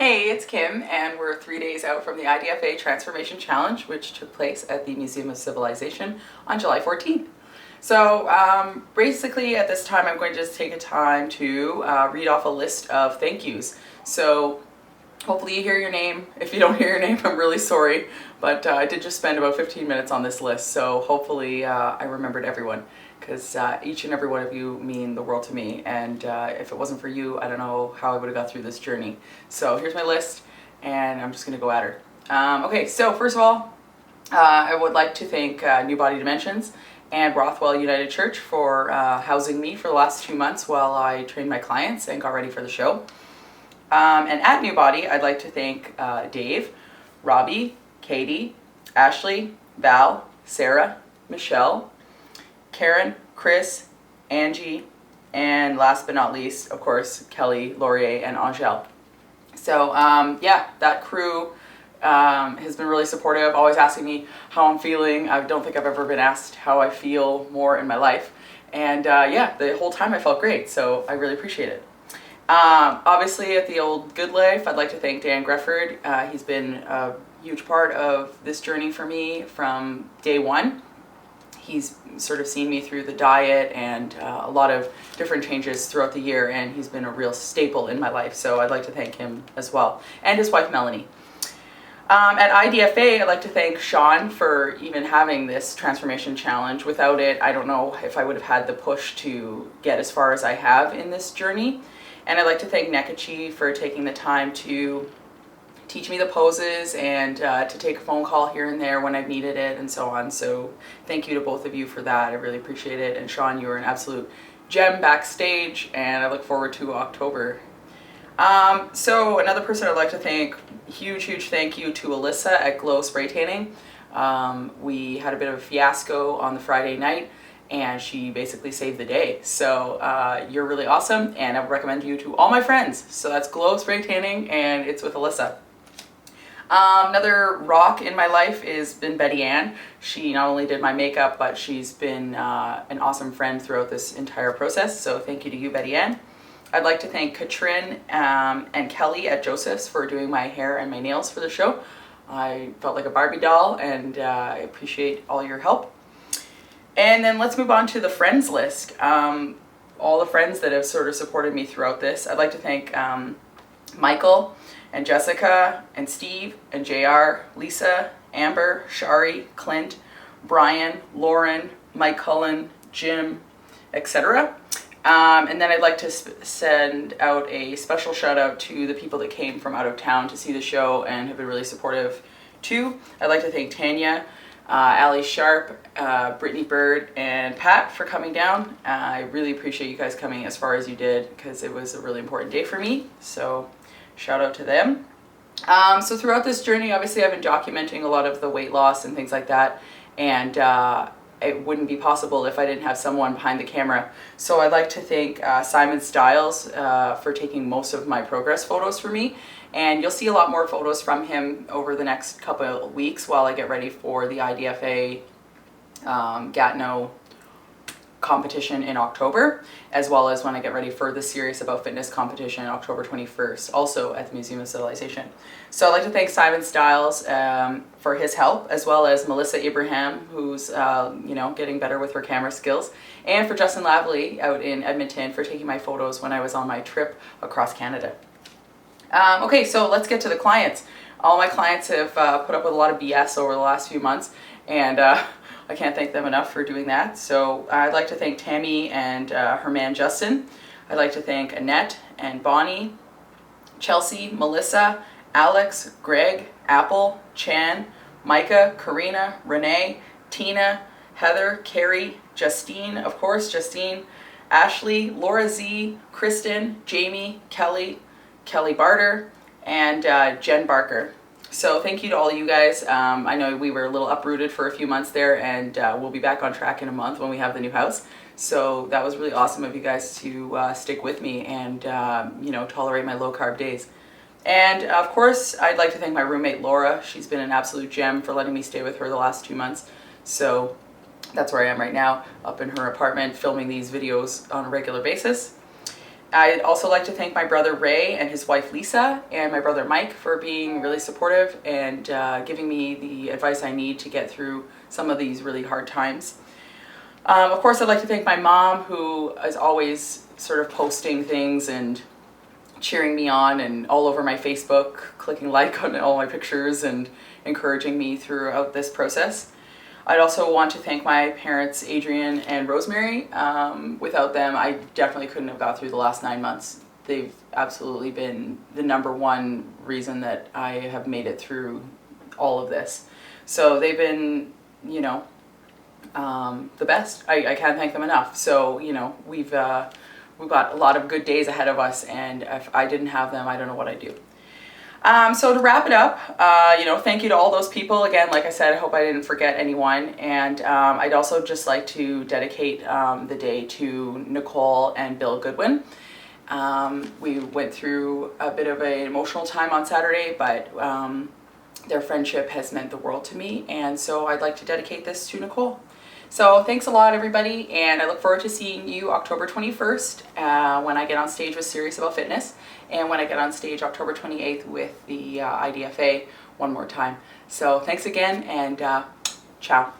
Hey, it's Kim, and we're 3 days out from the IDFA Transformation Challenge, which took place at the Museum of Civilization on July 14th. So basically at this time I'm going to just take a time to read off a list of thank yous. So hopefully you hear your name. If you don't hear your name, I'm really sorry, but I did just spend about 15 minutes on this list, so hopefully I remembered everyone, because each and every one of you mean the world to me, and if it wasn't for you, I don't know how I would have got through this journey. So here's my list, and I'm just going to go at her. Okay, so first of all, I would like to thank New Body Dimensions and Rothwell United Church for housing me for the last 2 months while I trained my clients and got ready for the show. And at New Body, I'd like to thank Dave, Robbie, Katie, Ashley, Val, Sarah, Michelle, Karen, Chris, Angie, and last but not least, of course, Kelly, Laurier, and Angel. So yeah, that crew has been really supportive, always asking me how I'm feeling. I don't think I've ever been asked how I feel more in my life. And yeah, the whole time I felt great, so I really appreciate it. Obviously at the old Good Life, I'd like to thank Dan Grefford. He's been a huge part of this journey for me from day one. He's sort of seen me through the diet and a lot of different changes throughout the year, and he's been a real staple in my life, so I'd like to thank him as well, and his wife Melanie. At IDFA, I'd like to thank Sean for even having this transformation challenge. Without it, I don't know if I would have had the push to get as far as I have in this journey. And I'd like to thank Nekachi for taking the time to teach me the poses and to take a phone call here and there when I've needed it and so on. So thank you to both of you for that. I really appreciate it. And Sean, you were an absolute gem backstage, and I look forward to October. So another person I'd like to thank, huge thank you to Alyssa at Glow Spray Tanning. We had a bit of a fiasco on the Friday night, and she basically saved the day. So you're really awesome, and I would recommend you to all my friends. So that's Glow Spray Tanning, and it's with Alyssa. Another rock in my life has been Betty Ann. She not only did my makeup, but she's been an awesome friend throughout this entire process. So thank you to you, Betty Ann. I'd like to thank Katrin and Kelly at Joseph's for doing my hair and my nails for the show. I felt like a Barbie doll, and I appreciate all your help. And then let's move on to the friends list. All the friends that have sort of supported me throughout this. I'd like to thank Michael and Jessica and Steve and JR, Lisa, Amber, Shari, Clint, Brian, Lauren, Mike Cullen, Jim, etc. And then I'd like to send out a special shout out to the people that came from out of town to see the show and have been really supportive too. I'd like to thank Tanya, Allie Sharp, Brittany Bird, and Pat for coming down. I really appreciate you guys coming as far as you did, because it was a really important day for me. So shout out to them. So throughout this journey, obviously I've been documenting a lot of the weight loss and things like that, and it wouldn't be possible if I didn't have someone behind the camera. So I'd like to thank Simon Stiles for taking most of my progress photos for me. And you'll see a lot more photos from him over the next couple of weeks while I get ready for the IDFA Gatineau competition in October, as well as when I get ready for the Serious About Fitness competition on October 21st, also at the Museum of Civilization. So I'd like to thank Simon Stiles for his help, as well as Melissa Abraham, who's getting better with her camera skills, and for Justin Lavely out in Edmonton for taking my photos when I was on my trip across Canada. Okay, so let's get to the clients. All my clients have put up with a lot of BS over the last few months, and I can't thank them enough for doing that. So I'd like to thank Tammy and her man Justin. I'd like to thank Annette and Bonnie, Chelsea, Melissa, Alex, Greg, Apple, Chan, Micah, Karina, Renee, Tina, Heather, Carrie, Justine, of course, Justine, Ashley, Laura Z, Kristen, Jamie, Kelly, Kelly Barter, and Jen Barker. So thank you to all you guys. I know we were a little uprooted for a few months there, and we'll be back on track in a month when we have the new house. So that was really awesome of you guys to stick with me and tolerate my low carb days. And of course, I'd like to thank my roommate Laura. She's been an absolute gem for letting me stay with her the last 2 months. So that's where I am right now, up in her apartment, filming these videos on a regular basis. I'd also like to thank my brother Ray and his wife Lisa and my brother Mike for being really supportive and giving me the advice I need to get through some of these really hard times. Of course, I'd like to thank my mom, who is always sort of posting things and cheering me on and all over my Facebook, clicking like on all my pictures and encouraging me throughout this process. I'd also want to thank my parents, Adrian and Rosemary. Without them, I definitely couldn't have got through the last 9 months. They've absolutely been the #1 reason that I have made it through all of this. So they've been, you know, the best. I can't thank them enough. So, you know, we've got a lot of good days ahead of us, and if I didn't have them, I don't know what I'd do. So to wrap it up, you know, thank you to all those people. Again, like I said, I hope I didn't forget anyone. And I'd also just like to dedicate the day to Nicole and Bill Goodwin. We went through a bit of an emotional time on Saturday, but their friendship has meant the world to me. And so I'd like to dedicate this to Nicole. So thanks a lot, everybody, and I look forward to seeing you October 21st when I get on stage with Serious About Fitness, and when I get on stage October 28th with the IDFA one more time. So thanks again, and ciao.